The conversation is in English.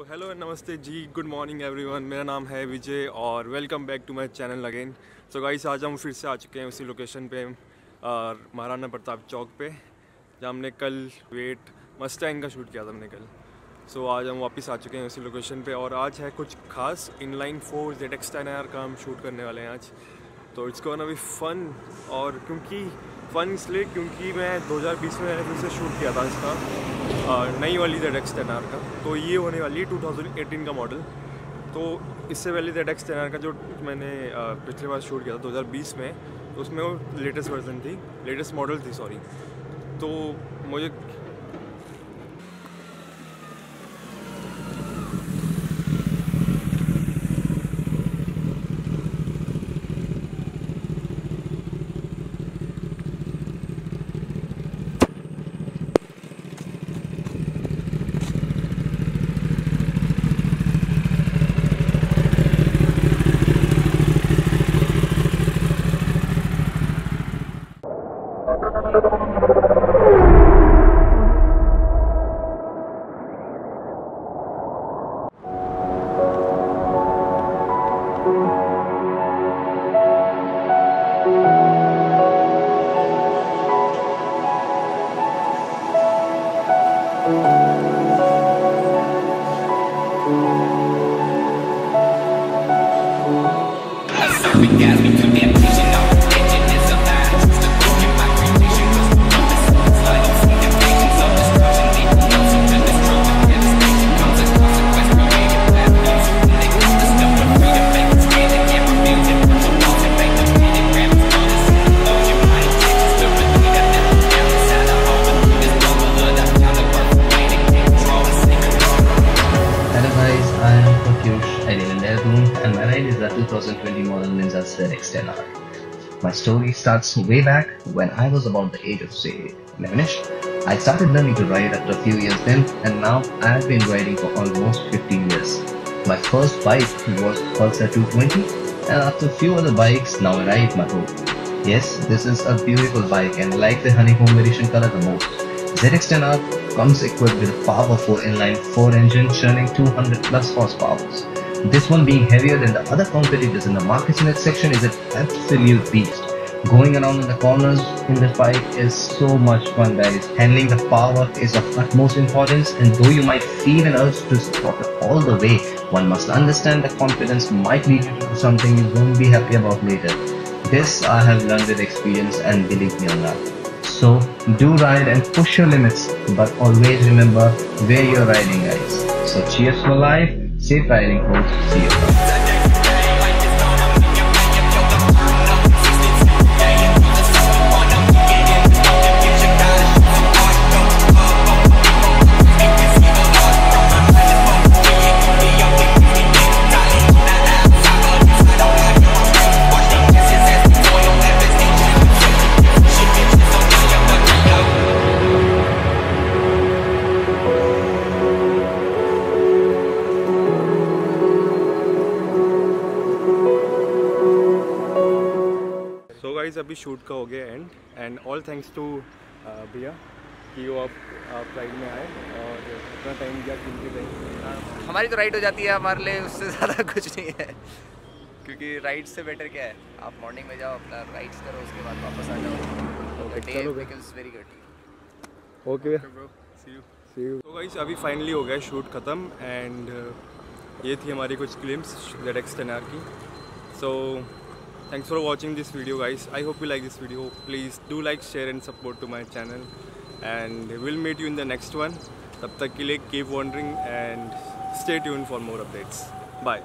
Hello नमस्ते जी, good morning everyone. मेरा नाम है विजय और welcome back to my channel again. So guys, आज हम फिर से आ चुके हैं उसी लोकेशन पे, महाराणा प्रताप चौक पे, जहाँ हमने कल वेट मस्टैंग का शूट किया था हमने कल। सो आज हम वापस आ चुके हैं उसी लोकेशन पे और आज है कुछ खास इनलाइन 4 ZX10R का हम शूट करने वाले हैं आज। तो इट्स गोना बी फन। और क्योंकि फ़न इसलिए क्योंकि मैं 2020 में मैंने फिर से शूट किया था इसका नई वाली ZX10R का। तो ये होने वाली है 2018 का मॉडल। तो इससे पहले ZX10R का जो मैंने पिछले बार शूट किया था 2020 में, तो उसमें वो लेटेस्ट वर्जन थी, लेटेस्ट मॉडल थी सॉरी। तो मुझे and my ride is the 2020 model Ninja ZX10R. My story starts way back when I was about the age of say 11ish. I started learning to ride after a few years then, and now I have been riding for almost 15 years. My first bike was Pulsar 220, and after a few other bikes, now I ride my own. Yes, this is a beautiful bike and I like the honeycomb edition color the most. ZX10R comes equipped with a powerful inline 4 engine churning 200 plus horsepower. This one being heavier than the other competitors in the market in its section is an absolute beast. Going around in the corners in this bike is so much fun, guys. Handling the power is of utmost importance, and though you might feel an urge to stop it all the way, one must understand that confidence might lead you to do something you won't be happy about later. This I have learned with experience, and believe me on that. So do ride and push your limits, but always remember where you're riding, guys. So cheers for life. Safe riding, folks. See you. Guys अभी shoot का हो गया and all thanks to भैया कि वो आप ride में आए और इतना टाइम दिया कीमती टाइम। हमारी तो राइड हो जाती है, हमारे लिए उससे ज़्यादा कुछ नहीं है, क्योंकि राइड से बेटर क्या है, आप मॉर्निंग में जाओ, अपना राइड्स करो, उसके बाद वापस आ जाओ। Day becomes very good. Okay bro, see you. तो गाइस अभी फाइनली हो गया शूट ख़त्म एंड ये थी हमारी कुछ क्लिप्स ZX10R की। सो thanks for watching this video, guys. I hope you like this video. Please do like, share and support to my channel, and we'll meet you in the next one. Tab tak ke liye keep wondering and stay tuned for more updates. Bye.